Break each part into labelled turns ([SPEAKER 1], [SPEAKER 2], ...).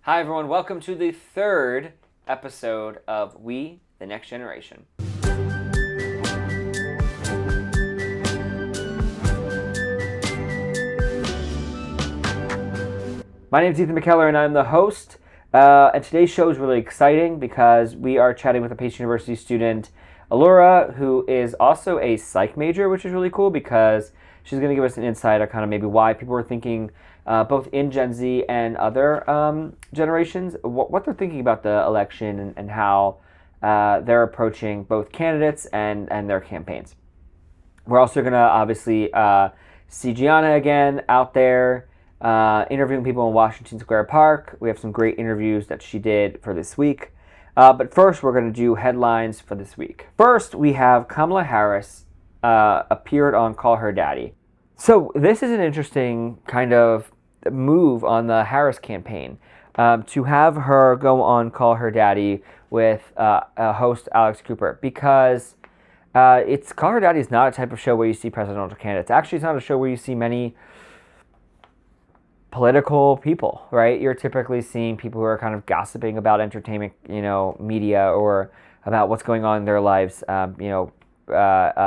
[SPEAKER 1] Hi everyone, welcome to the third episode of We, the Next Generation. My name is Ethan McKellar and I'm the host. And today's show is really exciting because we are chatting with a Pace University student, Allura, who is also a psych major, which is really cool because she's going to give us an insight on kind of maybe why people are thinking, both in Gen Z and other generations, what they're thinking about the election and how they're approaching both candidates and their campaigns. We're also going to obviously see Gianna again out there interviewing people in Washington Square Park. We have some great interviews that she did for this week. But first, we're going to do headlines for this week. First, we have Kamala Harris appeared on Call Her Daddy. So this is an interesting kind of move on the Harris campaign, to have her go on Call Her Daddy with host Alex Cooper, because Call Her Daddy is not a type of show where you see presidential candidates. Actually, it's not a show where you see many political people, right? You're typically seeing people who are kind of gossiping about entertainment, media, or about what's going on in their lives.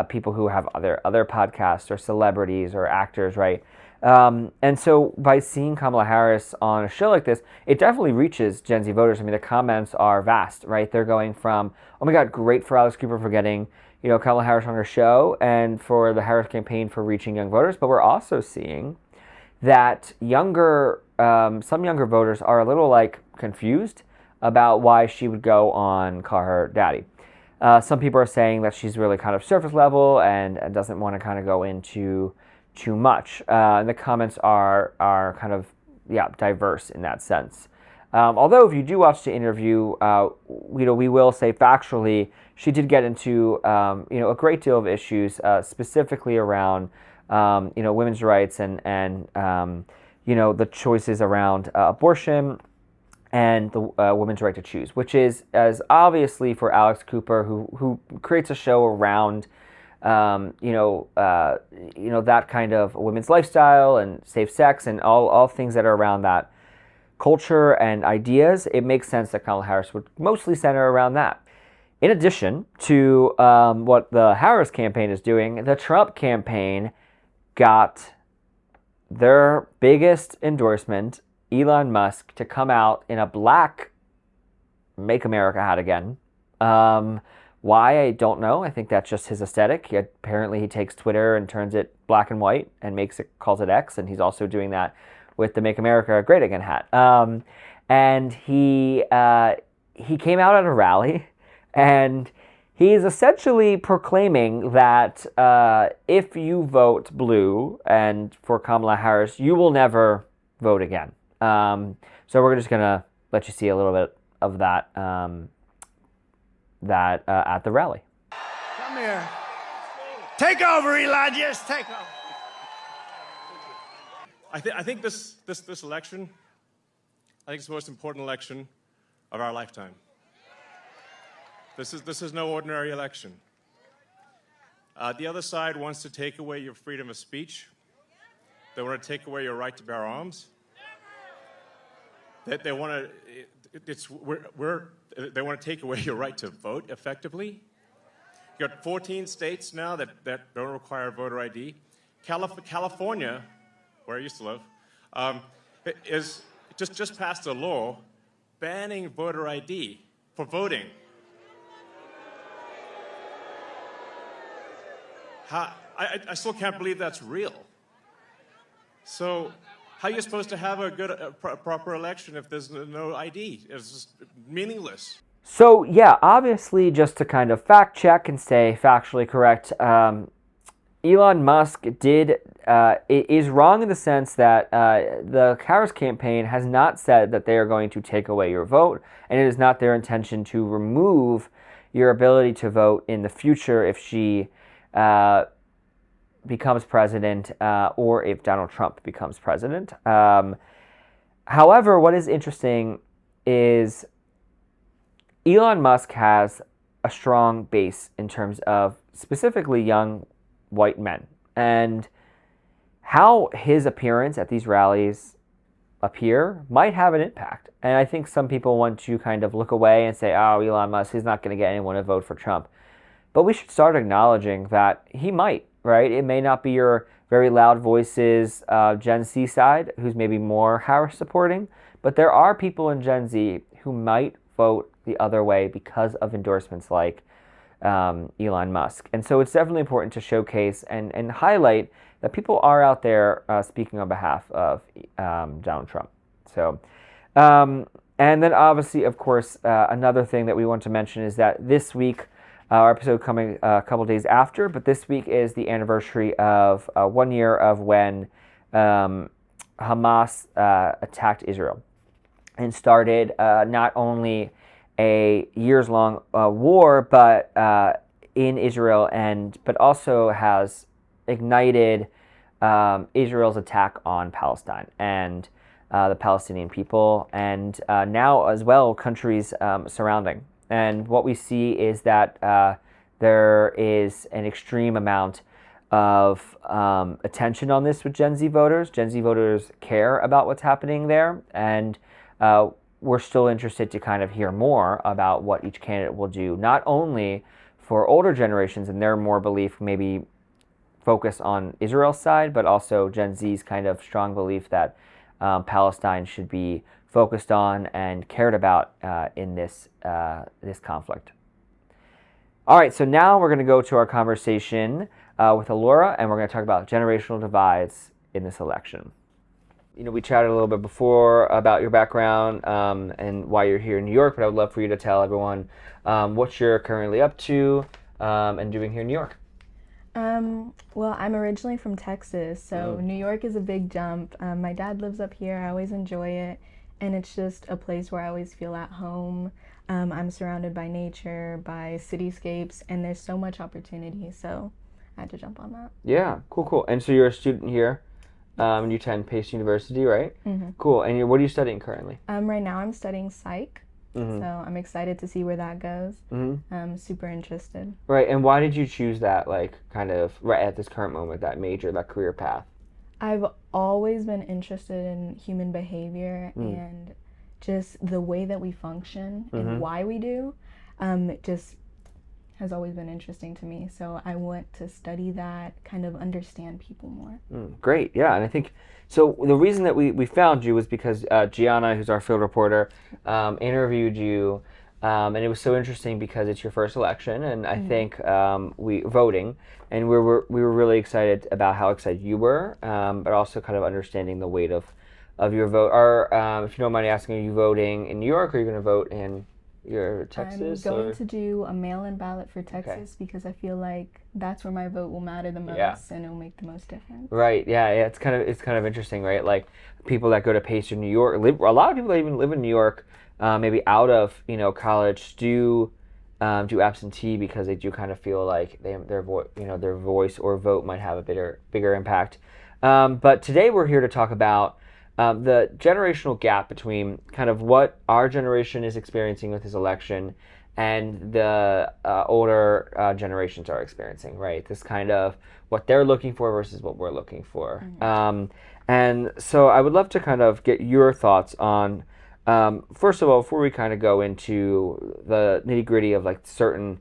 [SPEAKER 1] People who have other podcasts or celebrities or actors, right? And so by seeing Kamala Harris on a show like this, it definitely reaches Gen Z voters. I mean, the comments are vast, right? They're going from, oh my God, great for Alex Cooper for getting, Kamala Harris on her show, and for the Harris campaign for reaching young voters. But we're also seeing that some younger voters are a little confused about why she would go on Call Her Daddy. Some people are saying that she's really kind of surface level and doesn't want to kind of go into too much. And the comments are kind of, diverse in that sense. Although if you do watch the interview, we will say factually, she did get into, a great deal of issues, specifically around, women's rights and the choices around abortion and the women's right to choose, which is as obviously for Alex Cooper, who creates a show around, that kind of women's lifestyle and safe sex and all things that are around that culture and ideas. It makes sense that Kamala Harris would mostly center around that. In addition to what the Harris campaign is doing, the Trump campaign got their biggest endorsement, Elon Musk, to come out in a black Make America Hat Again. Why, I don't know. I think that's just his aesthetic. Apparently he takes Twitter and turns it black and white and calls it X, and he's also doing that with the Make America Great Again hat. And he came out at a rally, and he's essentially proclaiming that if you vote blue and for Kamala Harris, you will never vote again. So we're just going to let you see a little bit of that at the rally.
[SPEAKER 2] Come here. Take over, Eli. Just take over.
[SPEAKER 3] I think this election, I think it's the most important election of our lifetime. This is no ordinary election. The other side wants to take away your freedom of speech. They want to take away your right to bear arms. They want to take away your right to vote effectively. You got 14 states now that don't require voter ID. California, where I used to live, is just passed a law banning voter ID for voting. I still can't believe that's real. So how are you supposed to have a proper election if there's no ID? It's just meaningless.
[SPEAKER 1] So yeah, obviously, just to kind of fact check and stay factually correct, Elon Musk is wrong in the sense that the Harris campaign has not said that they are going to take away your vote, and it is not their intention to remove your ability to vote in the future if she becomes president, or if Donald Trump becomes president. However, what is interesting is Elon Musk has a strong base in terms of specifically young white men, and how his appearance at these rallies up here might have an impact. And I think some people want to kind of look away and say, oh, Elon Musk, he's not going to get anyone to vote for Trump. But we should start acknowledging that he might, right? It may not be your very loud voices, Gen Z side, who's maybe more Harris supporting, but there are people in Gen Z who might vote the other way because of endorsements like Elon Musk. And so it's definitely important to showcase and highlight that people are out there speaking on behalf of Donald Trump. So, and then obviously, of course, another thing that we want to mention is that this week, our episode coming a couple days after, but this week is the anniversary of 1 year of when Hamas attacked Israel and started not only a years-long war, but in Israel, but also has ignited Israel's attack on Palestine and the Palestinian people, and now as well countries surrounding. And what we see is that there is an extreme amount of attention on this with Gen Z voters. Gen Z voters care about what's happening there, and we're still interested to kind of hear more about what each candidate will do, not only for older generations and their more belief, maybe focus on Israel's side, but also Gen Z's kind of strong belief that Palestine should be focused on and cared about in this conflict. All right, so now we're going to go to our conversation with Allura, and we're going to talk about generational divides in this election. You know, we chatted a little bit before about your background and why you're here in New York, but I would love for you to tell everyone what you're currently up to and doing here in New York.
[SPEAKER 4] Well, I'm originally from Texas, so New York is a big jump. My dad lives up here. I always enjoy it, and it's just a place where I always feel at home. I'm surrounded by nature, by cityscapes, and there's so much opportunity, so I had to jump on that.
[SPEAKER 1] Yeah, cool. And so you're a student here. You attend Pace University, right?
[SPEAKER 4] Mm-hmm.
[SPEAKER 1] Cool. And what are you studying currently?
[SPEAKER 4] Right now I'm studying psych,
[SPEAKER 1] Mm-hmm.
[SPEAKER 4] so I'm excited to see where that goes.
[SPEAKER 1] Mm-hmm.
[SPEAKER 4] I'm super interested.
[SPEAKER 1] Right. And why did you choose that, like, kind of right at this current moment, that major, that career path?
[SPEAKER 4] I've always been interested in human behavior and just the way that we function and why we do. It just has always been interesting to me. So I want to study that, kind of understand people more.
[SPEAKER 1] Great. Yeah. And I think, so the reason that we found you was because Gianna, who's our field reporter, interviewed you. And it was so interesting because it's your first election, and I think we voting, and we were really excited about how excited you were, but also kind of understanding the weight of your vote. If you don't mind me asking, are you voting in New York, or are you going to vote in your Texas?
[SPEAKER 4] I'm going to do a mail-in ballot for Texas because I feel like that's where my vote will matter the most and it will make the most difference.
[SPEAKER 1] Right. Yeah. It's kind of interesting, right? Like people that go to Pace in New York, a lot of people that even live in New York, maybe out of college, do absentee because they do kind of feel like their voice or vote might have a bigger impact. But today we're here to talk about the generational gap between kind of what our generation is experiencing with this election and the older generations are experiencing, right? This kind of what they're looking for versus what we're looking for. And so I would love to kind of get your thoughts on, first of all, before we kind of go into the nitty-gritty of like certain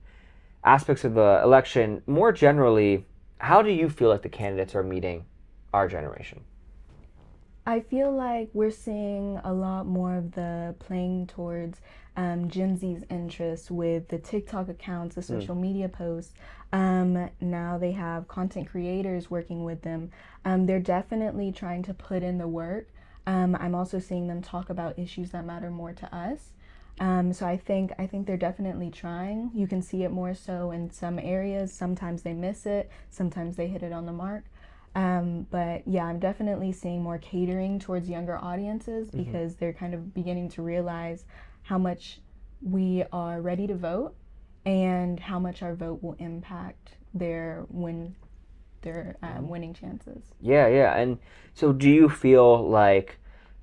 [SPEAKER 1] aspects of the election, more generally, how do you feel like the candidates are meeting our generation?
[SPEAKER 4] I feel like we're seeing a lot more of the playing towards Gen Z's interests with the TikTok accounts, the social media posts. Now they have content creators working with them. They're definitely trying to put in the work. I'm also seeing them talk about issues that matter more to us. So I think they're definitely trying. You can see it more so in some areas. Sometimes they miss it. Sometimes they hit it on the mark. But yeah, I'm definitely seeing more catering towards younger audiences because they're kind of beginning to realize how much we are ready to vote and how much our vote will impact their winning chances. Yeah.
[SPEAKER 1] And so do you feel like,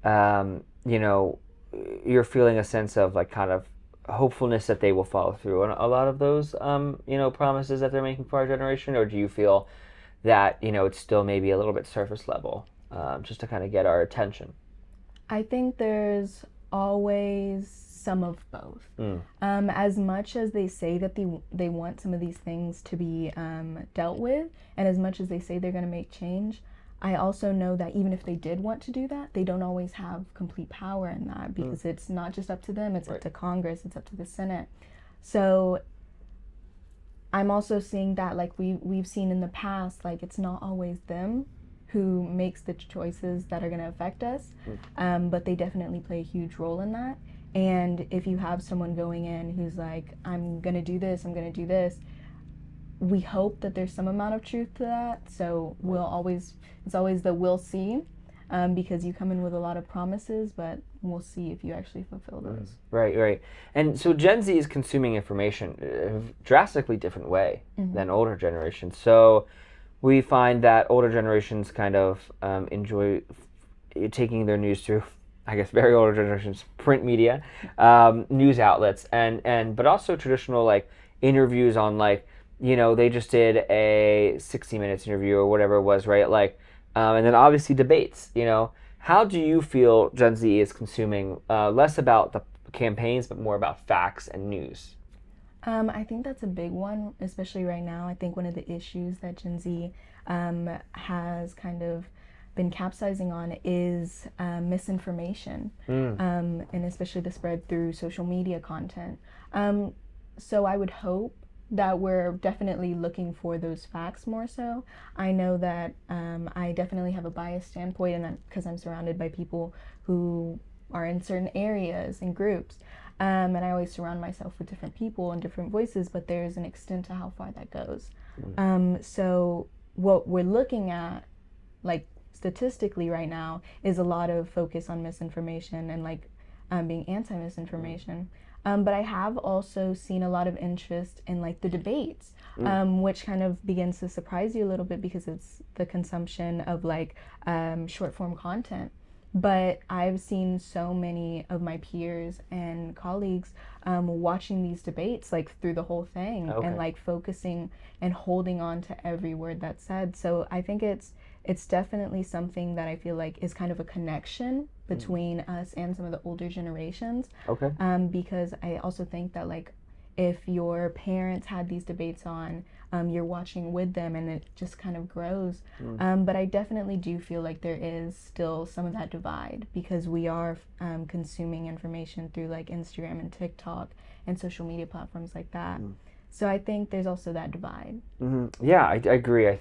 [SPEAKER 1] you're feeling a sense of like kind of hopefulness that they will follow through on a lot of those, promises that they're making for our generation? Or do you feel that, it's still maybe a little bit surface level, just to kind of get our attention?
[SPEAKER 4] I think there's always some of both. As much as they say that they want some of these things to be dealt with, and as much as they say they're going to make change, I also know that even if they did want to do that, they don't always have complete power in that, because it's not just up to them, it's up to Congress, it's up to the Senate. So I'm also seeing that, like we've seen in the past, like it's not always them who makes the choices that are going to affect us, but they definitely play a huge role in that. And if you have someone going in who's like, I'm going to do this, I'm going to do this, we hope that there's some amount of truth to that. So it's always the we'll see, because you come in with a lot of promises, but we'll see if you actually fulfill those.
[SPEAKER 1] Right. And so Gen Z is consuming information in a drastically different way than older generations. So we find that older generations kind of enjoy taking their news through, I guess, very older generations, print media, news outlets, but also traditional like interviews on like, they just did a 60 Minutes interview or whatever it was, right? Like, and then obviously debates, How do you feel Gen Z is consuming less about the campaigns, but more about facts and news?
[SPEAKER 4] I think that's a big one, especially right now. I think one of the issues that Gen Z has kind of been capsizing on is misinformation, and especially the spread through social media content. So I would hope that we're definitely looking for those facts more so. I know that I definitely have a biased standpoint, and because I'm surrounded by people who are in certain areas and groups, and I always surround myself with different people and different voices, but there's an extent to how far that goes. So what we're looking at, like statistically right now, is a lot of focus on misinformation and like being anti-misinformation. But I have also seen a lot of interest in like the debates, which kind of begins to surprise you a little bit because it's the consumption of like short form content. But I've seen so many of my peers and colleagues watching these debates like through the whole thing, and like focusing and holding on to every word that's said. So I think it's definitely something that I feel like is kind of a connection between us and some of the older generations. Because I also think that like if your parents had these debates on, you're watching with them and it just kind of grows. But I definitely do feel like there is still some of that divide because we are consuming information through like Instagram and TikTok and social media platforms like that. So I think there's also that divide.
[SPEAKER 1] Yeah, I agree. I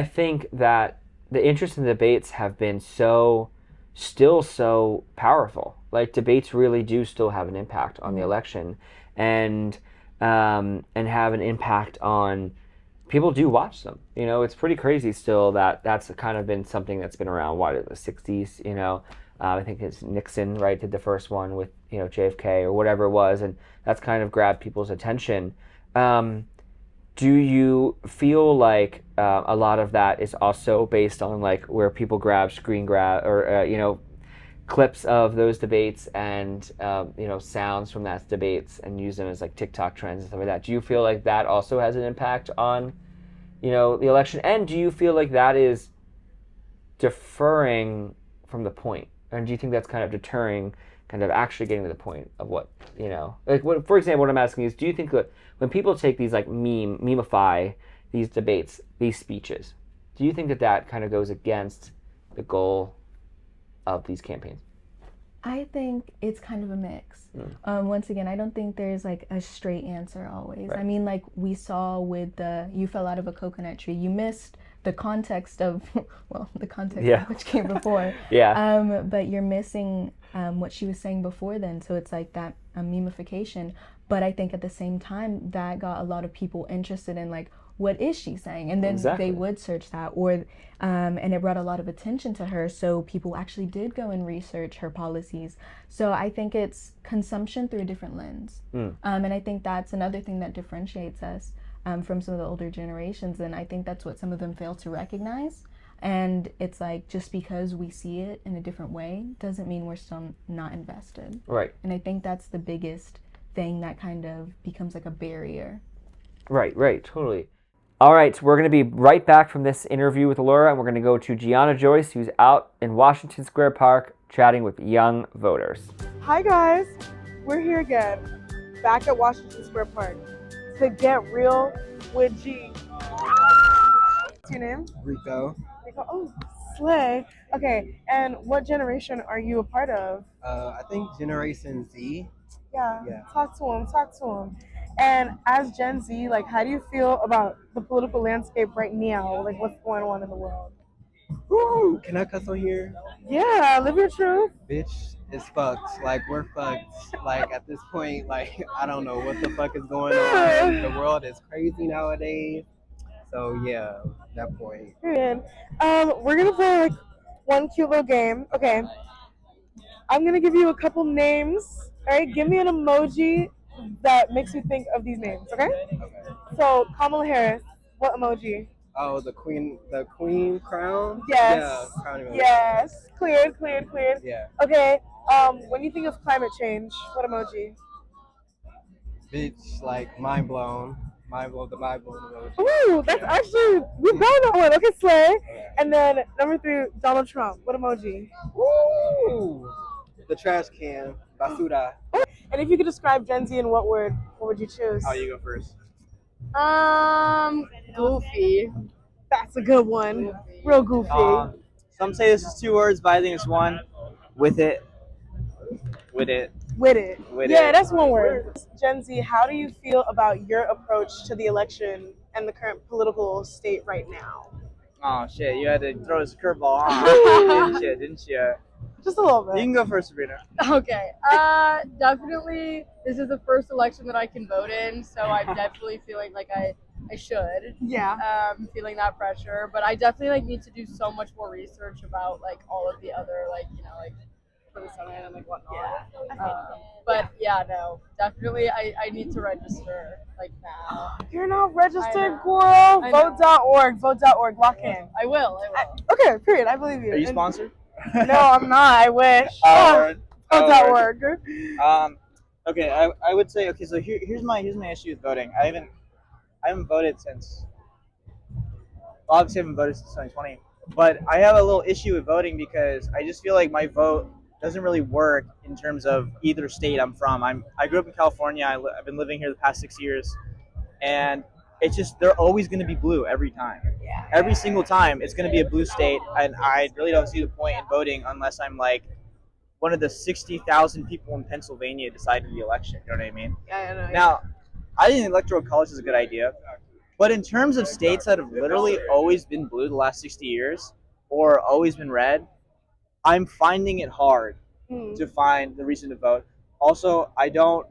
[SPEAKER 1] think that the interest in debates have been still so powerful. Like debates really do still have an impact on the election, and have an impact on people do watch them. It's pretty crazy still that that's kind of been something that's been around in the 60s. I think it's Nixon, right, did the first one with JFK or whatever it was, and that's kind of grabbed people's attention. Do you feel like a lot of that is also based on like where people screen grab or clips of those debates and sounds from that debates and use them as like TikTok trends and stuff like that? Do you feel like that also has an impact on the election? And do you feel like that is deferring from the point? And do you think that's kind of deterring kind of actually getting to the point of what, like what, for example, what I'm asking is, do you think that when people take these like memeify these debates, these speeches, do you think that kind of goes against the goal of these campaigns?
[SPEAKER 4] I think it's kind of a mix. Once again, I don't think there's like a straight answer always.
[SPEAKER 1] Right.
[SPEAKER 4] I mean, like we saw with you fell out of a coconut tree, you missed the context of, the context of which came before. But you're missing what she was saying before then. So it's like that memification. But I think at the same time, that got a lot of people interested in like, what is she saying? And then they would search that, or and it brought a lot of attention to her. So people actually did go and research her policies. So I think it's consumption through a different lens. And I think that's another thing that differentiates us from some of the older generations. And I think that's what some of them fail to recognize. And it's like, just because we see it in a different way doesn't mean we're still not invested.
[SPEAKER 1] Right.
[SPEAKER 4] And I think that's the biggest thing that kind of becomes like a barrier.
[SPEAKER 1] Right, totally. All right, so we're going to be right back from this interview with Allura, and we're going to go to Gianna Joyce, who's out in Washington Square Park chatting with young voters.
[SPEAKER 5] Hi guys, we're here again, back at Washington Square Park to get real with G. What's your name?
[SPEAKER 6] Rico.
[SPEAKER 5] Rico. Oh, slay. Okay, and what generation are you a part of?
[SPEAKER 6] I think Generation Z.
[SPEAKER 5] Yeah.
[SPEAKER 6] Yeah.
[SPEAKER 5] Talk to him. Talk to him. And as Gen Z, like, how do you feel about the political landscape right now? Like, what's going on in the world?
[SPEAKER 6] Woo! Can I cuss on here?
[SPEAKER 5] Yeah, live your truth.
[SPEAKER 6] Bitch is fucked. Like, we're fucked. Like, at this point, like, I don't know what the fuck is going on. The world is crazy nowadays. So, yeah, that point.
[SPEAKER 5] Period. We're gonna play like one cute little game. Okay. I'm gonna give you a couple names. All right. Give me an emoji that makes you think of these names. Okay. So Kamala Harris. What emoji?
[SPEAKER 6] Oh, the queen crown?
[SPEAKER 5] Yes.
[SPEAKER 6] Yeah, crown emoji.
[SPEAKER 5] Yes. Cleared.
[SPEAKER 6] Yeah.
[SPEAKER 5] Okay. When you think of climate change, what emoji?
[SPEAKER 6] Bitch, like, mind blown. The mind blown emoji.
[SPEAKER 5] Ooh, that's actually we got that one. Okay, slay. And then number 3, Donald Trump. What emoji?
[SPEAKER 6] Woo! The trash can. Basura.
[SPEAKER 5] And if you could describe Gen Z in what word, what would you choose?
[SPEAKER 6] Oh, you go first.
[SPEAKER 7] Goofy.
[SPEAKER 5] That's a good one. Real goofy.
[SPEAKER 8] Some say this is 2 words, but I think it's 1. With it.
[SPEAKER 5] With it.
[SPEAKER 8] With
[SPEAKER 5] Yeah,
[SPEAKER 8] it.
[SPEAKER 5] that's 1 word. Gen Z, how do you feel about your approach to the election and the current political state right now?
[SPEAKER 8] Oh shit, you had to throw us a curveball, huh? didn't you?
[SPEAKER 5] Just a little
[SPEAKER 8] You
[SPEAKER 5] bit.
[SPEAKER 8] can go first, Sabrina.
[SPEAKER 7] Okay. Definitely, this is the first election that I can vote in, so I'm definitely feeling like I should.
[SPEAKER 5] Yeah.
[SPEAKER 7] Feeling that pressure, but I definitely like need to do so much more research about like all of the other like for the Senate and like whatnot. But yeah, no, definitely I need to register like now.
[SPEAKER 5] You're not registered,
[SPEAKER 7] I
[SPEAKER 5] girl.
[SPEAKER 7] know.
[SPEAKER 5] Vote.org. Lock in.
[SPEAKER 7] I will.
[SPEAKER 5] Okay, period. I believe you.
[SPEAKER 8] Are you
[SPEAKER 5] And-
[SPEAKER 8] sponsored?
[SPEAKER 5] No, I'm not. I wish.
[SPEAKER 8] Word.
[SPEAKER 5] Vote.org.
[SPEAKER 8] Okay, I would say okay. So here's my issue with voting. I haven't voted since. Well, obviously I haven't voted since 2020, but I have a little issue with voting because I just feel like my vote doesn't really work in terms of either state I'm from. I grew up in California. I've been living here the past 6 years, and it's just they're always going to be blue every time. Every single time it's going to be a blue state, and I really don't see the point in voting unless I'm like one of the 60,000 people in Pennsylvania deciding the election. You know what I mean?
[SPEAKER 5] Yeah, I know.
[SPEAKER 8] Now, I think electoral college is a good idea, but in terms of states that have literally always been blue the last 60 years or always been red, I'm finding it hard to find the reason to vote. Also, I don't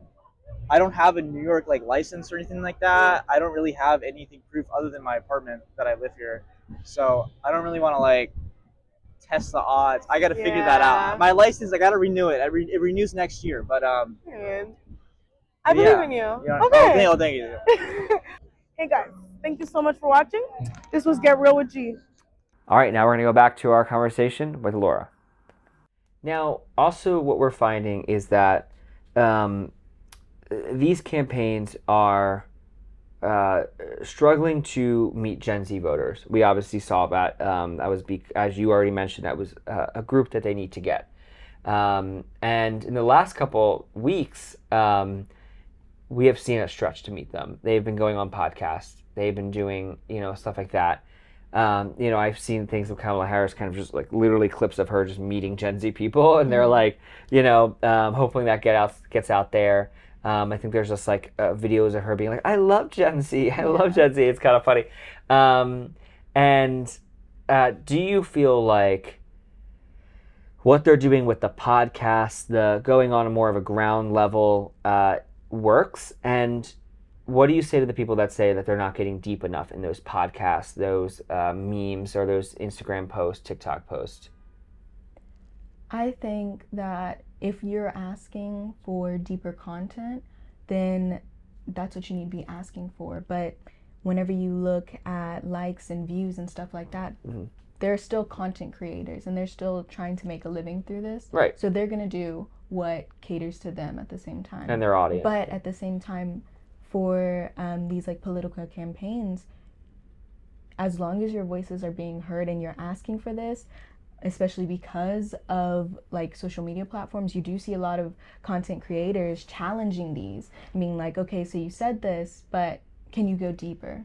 [SPEAKER 8] have a New York like license or anything like that. I don't really have anything proof other than my apartment that I live here. So I don't really want to like test the odds. I got to figure that
[SPEAKER 5] Yeah.
[SPEAKER 8] out. My license, I got to renew it. It renews next year, but
[SPEAKER 5] Period. I believe in you.
[SPEAKER 8] yeah.
[SPEAKER 5] Okay.
[SPEAKER 8] Oh, thank you.
[SPEAKER 5] Hey guys, thank you so much for watching. This was Get Real with G.
[SPEAKER 1] All right, now we're going to go back to our conversation with Laura. Now, also what we're finding is that these campaigns are struggling to meet Gen Z voters. We obviously saw that. That was, as you already mentioned, that was a group that they need to get. And in the last couple weeks, we have seen it stretch to meet them. They've been going on podcasts. They've been doing, stuff like that. I've seen things of Kamala Harris, kind of just like literally clips of her just meeting Gen Z people, and they're like, hoping that gets out there. I think there's just like videos of her being like, "I love Gen Z. I love Gen Z." It's kind of funny. Do you feel like what they're doing with the podcast, the going on a more of a ground level, works? And what do you say to the people that say that they're not getting deep enough in those podcasts, those memes, or those Instagram posts, TikTok posts?
[SPEAKER 4] I think that if you're asking for deeper content, then that's what you need to be asking for. But whenever you look at likes and views and stuff like that, they're still content creators and they're still trying to make a living through this.
[SPEAKER 1] Right.
[SPEAKER 4] So they're going to do what caters to them at the same time.
[SPEAKER 1] And their audience.
[SPEAKER 4] But at the same time, for these like political campaigns, as long as your voices are being heard and you're asking for this, especially because of like social media platforms, you do see a lot of content creators challenging these, being like, okay, so you said this, but can you go deeper?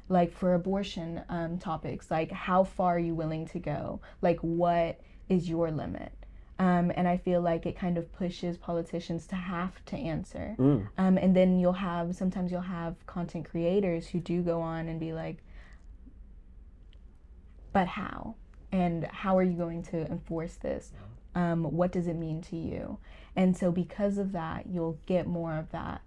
[SPEAKER 4] Like for abortion topics, like how far are you willing to go? Like what is your limit? And I feel like it kind of pushes politicians to have to answer. And then sometimes you'll have content creators who do go on and be like, but how? And how are you going to enforce this? What does it mean to you? And so because of that, you'll get more of that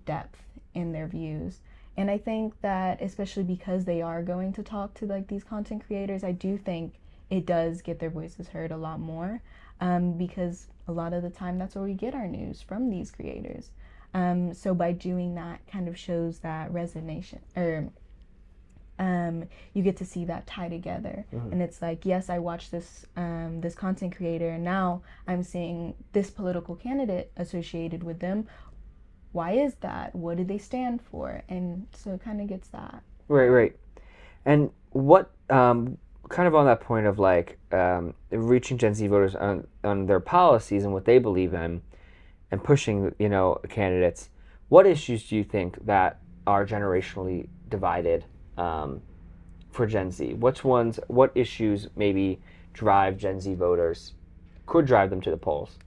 [SPEAKER 4] depth in their views. And I think that especially because they are going to talk to like these content creators, I do think it does get their voices heard a lot more, because a lot of the time that's where we get our news, from these creators. So by doing that kind of shows that resonation, or you get to see that tie together. And it's like, yes, I watched this this content creator, and now I'm seeing this political candidate associated with them. Why is that? What do they stand for? And so it kind of gets that.
[SPEAKER 1] Right. And what, kind of on that point of like reaching Gen Z voters on their policies and what they believe in, and pushing, candidates, what issues do you think that are generationally divided for Gen Z? What issues maybe drive Gen Z voters, could drive them to the polls?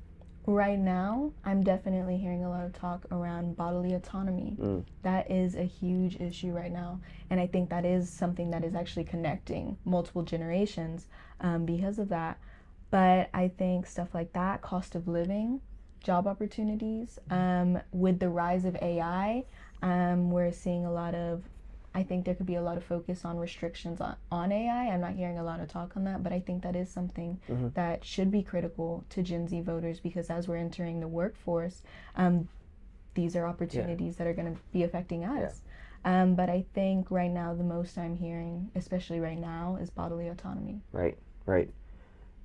[SPEAKER 4] Right now, I'm definitely hearing a lot of talk around bodily autonomy. That is a huge issue right now. And I think that is something that is actually connecting multiple generations because of that. But I think stuff like that, cost of living, job opportunities, with the rise of AI, we're seeing a lot of, I think there could be a lot of focus on restrictions on AI. I'm not hearing a lot of talk on that, but I think that is something that should be critical to Gen Z voters, because as we're entering the workforce, these are opportunities that are going to be affecting us. But I think right now the most I'm hearing, especially right now, is bodily autonomy.
[SPEAKER 1] Right.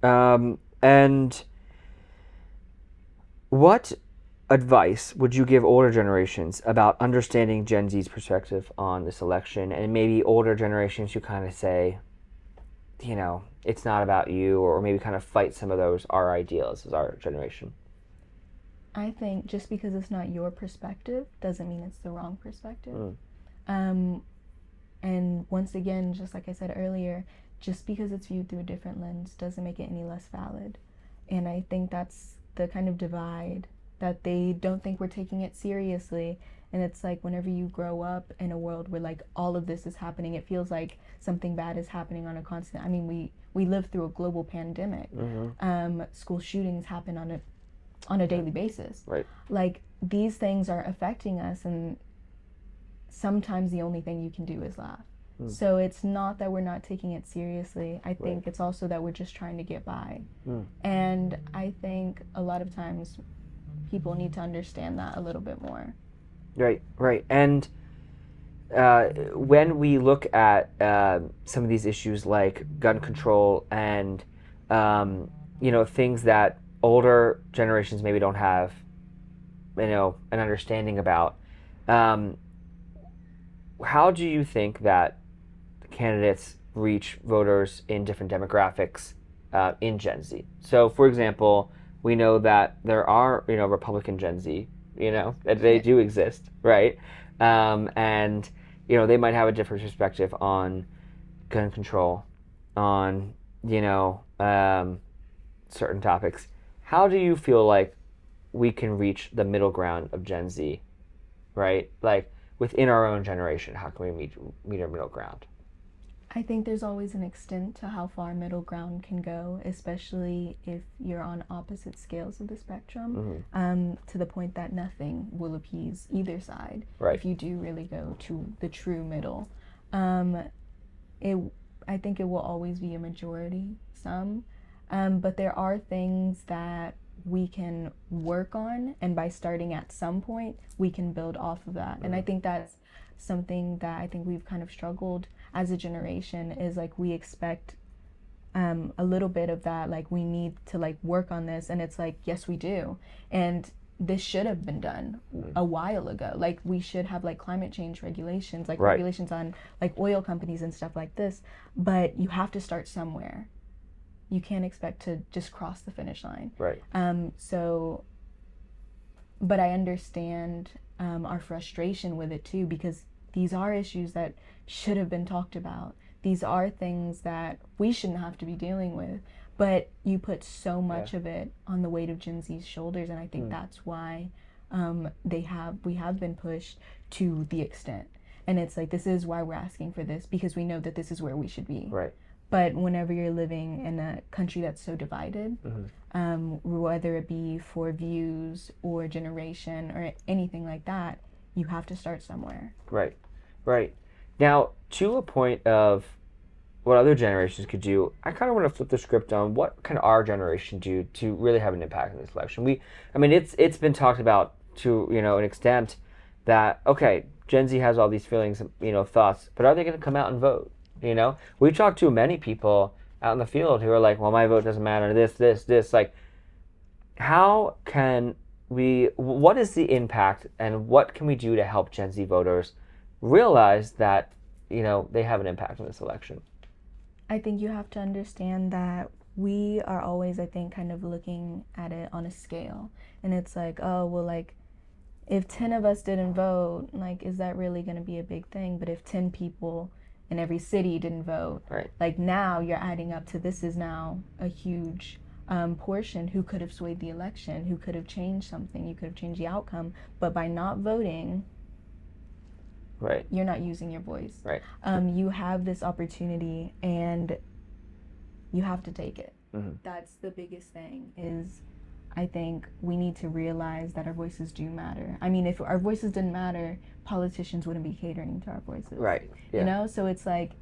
[SPEAKER 1] And what advice would you give older generations about understanding Gen Z's perspective on this election, and maybe older generations who kind of say, it's not about you, or maybe kind of fight some of our ideals as our generation?
[SPEAKER 4] I think just because it's not your perspective doesn't mean it's the wrong perspective. And once again, just like I said earlier, just because it's viewed through a different lens doesn't make it any less valid. And I think that's the kind of divide, that they don't think we're taking it seriously. And it's like, whenever you grow up in a world where like all of this is happening, it feels like something bad is happening on a constant. I mean, we live through a global pandemic. School shootings happen on a daily basis.
[SPEAKER 1] Right.
[SPEAKER 4] Like, these things are affecting us, and sometimes the only thing you can do is laugh. So it's not that we're not taking it seriously. I think it's also that we're just trying to get by. And I think a lot of times people need to understand that a little bit more.
[SPEAKER 1] Right. And when we look at some of these issues like gun control and things that older generations maybe don't have an understanding about, how do you think that candidates reach voters in different demographics in Gen Z? So for example, we know that there are, Republican Gen Z, that they do exist, right? And, they might have a different perspective on gun control, on, certain topics. How do you feel like we can reach the middle ground of Gen Z, right? Like, within our own generation, how can we meet our middle ground?
[SPEAKER 4] I think there's always an extent to how far middle ground can go, especially if you're on opposite scales of the spectrum, to the point that nothing will appease either side.
[SPEAKER 1] Right.
[SPEAKER 4] If you do really go to the true middle. I think it will always be a majority, some, but there are things that we can work on, and by starting at some point, we can build off of that. And I think that's something that I think we've kind of struggled as a generation, is like, we expect a little bit of that, like we need to like work on this, and it's like, yes we do, and this should have been done a while ago. Like, we should have like climate change regulations, like regulations on like oil companies and stuff like this, but you have to start somewhere. you can't expect to just cross the finish line.
[SPEAKER 1] Right.
[SPEAKER 4] But I understand our frustration with it too, because these are issues that should have been talked about. These are things that we shouldn't have to be dealing with, but you put so much of it on the weight of Gen Z's shoulders, and I think that's why we have been pushed to the extent. And it's like, this is why we're asking for this, because we know that this is where we should be.
[SPEAKER 1] Right.
[SPEAKER 4] But whenever you're living in a country that's so divided, whether it be for views or generation or anything like that, you have to start somewhere.
[SPEAKER 1] Right. Right. Now, to a point of what other generations could do, I kind of want to flip the script on what can our generation do to really have an impact in this election. It's been talked about to, an extent that, okay, Gen Z has all these feelings, thoughts, but are they going to come out and vote? We've talked to many people out in the field who are like, well, my vote doesn't matter, this. Like, how can what is the impact and what can we do to help Gen Z voters realize that, they have an impact on this election?
[SPEAKER 4] I think you have to understand that we are always, I think, kind of looking at it on a scale. And it's like, oh, well, like, if 10 of us didn't vote, like, is that really going to be a big thing? But if 10 people in every city didn't vote,
[SPEAKER 1] right,
[SPEAKER 4] like, now you're adding up to this is now a huge portion who could have swayed the election, who could have changed something, you could have changed the outcome. But by not voting,
[SPEAKER 1] right,
[SPEAKER 4] you're not using your voice.
[SPEAKER 1] Right.
[SPEAKER 4] You have this opportunity and you have to take it.
[SPEAKER 1] Mm-hmm.
[SPEAKER 4] That's the biggest thing is I think we need to realize that our voices do matter. I mean, if our voices didn't matter, politicians wouldn't be catering to our voices.
[SPEAKER 1] Right. Yeah.
[SPEAKER 4] So it's like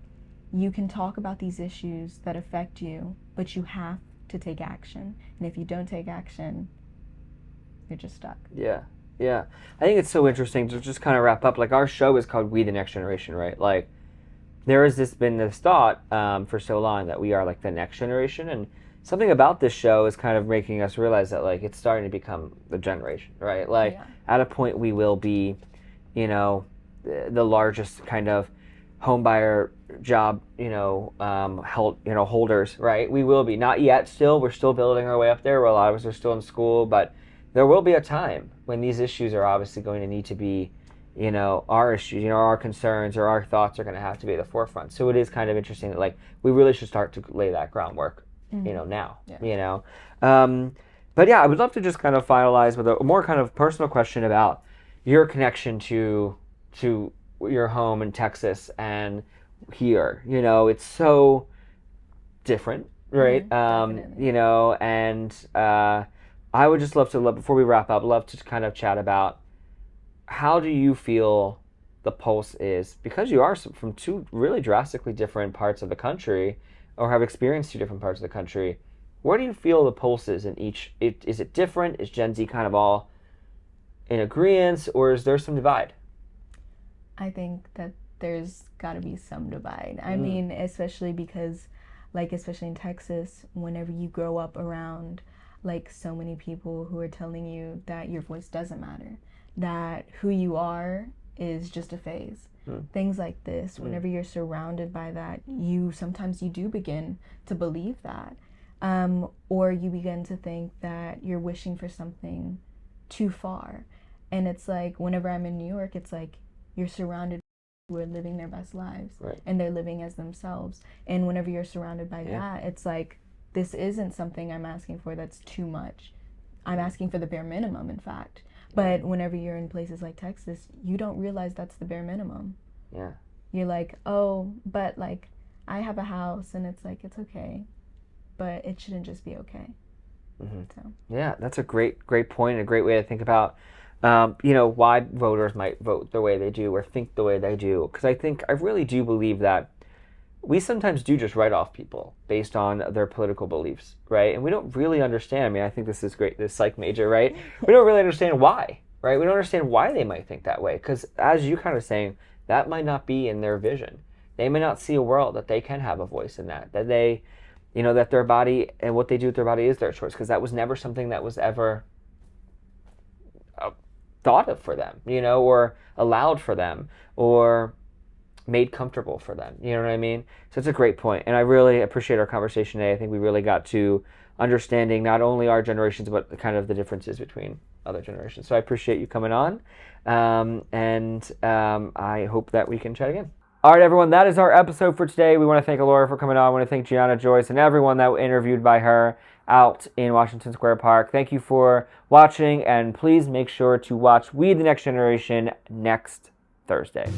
[SPEAKER 4] you can talk about these issues that affect you, but you have to take action. And if you don't take action, you're just stuck.
[SPEAKER 1] Yeah. Yeah. I think it's so interesting to just kind of wrap up. Like, our show is called We the Next Generation, right? Like, there has been this thought for so long that we are like the next generation, and something about this show is kind of making us realize that, like, it's starting to become the generation, right? Like, at a point we will be, the largest kind of home buyer job, holders, right? We will be. Not yet still. We're still building our way up there, where a lot of us are still in school, but there will be a time when these issues are obviously going to need to be, our issues, our concerns or our thoughts are going to have to be at the forefront. So it is kind of interesting that, like, we really should start to lay that groundwork, now, But yeah, I would love to just kind of finalize with a more kind of personal question about your connection to your home in Texas and here. It's so different, right? I would just love to, before we wrap up, love to kind of chat about how do you feel the pulse is, because you are from two really drastically different parts of the country, or have experienced two different parts of the country. Where do you feel the pulse is in each? Is it different? Is Gen Z kind of all in agreement, or is there some divide?
[SPEAKER 4] I think that there's got to be some divide. I mean, especially because, like, especially in Texas, whenever you grow up around, like, so many people who are telling you that your voice doesn't matter, that who you are is just a phase. Things like this, whenever you're surrounded by that, sometimes you do begin to believe that. Or you begin to think that you're wishing for something too far. And it's like, whenever I'm in New York, it's like you're surrounded by people who are living their best lives,
[SPEAKER 1] right,
[SPEAKER 4] and they're living as themselves. And whenever you're surrounded by that, it's like, this isn't something I'm asking for that's too much. I'm asking for the bare minimum, in fact. But whenever you're in places like Texas, you don't realize that's the bare minimum.
[SPEAKER 1] Yeah.
[SPEAKER 4] You're like, oh, but, like, I have a house, and it's like, it's okay. But it shouldn't just be okay. So.
[SPEAKER 1] Yeah, that's a great point, a great way to think about, why voters might vote the way they do or think the way they do. Because I really do believe that we sometimes do just write off people based on their political beliefs, right? And we don't really understand. I mean, I think this is great, this psych major, right? We don't really understand why, right? We don't understand why they might think that way. Because as you kind of saying, that might not be in their vision. They may not see a world that they can have a voice in that they, that their body and what they do with their body is their choice, because that was never something that was ever thought of for them, or allowed for them, or made comfortable for them. You know what I mean? So it's a great point. And I really appreciate our conversation today. I think we really got to understanding not only our generations, but kind of the differences between other generations. So I appreciate you coming on. I hope that we can chat again. All right, everyone, that is our episode for today. We want to thank Allura for coming on. I want to thank Gianna Joyce and everyone that was interviewed by her out in Washington Square Park. Thank you for watching, and please make sure to watch We the Next Generation next Thursday.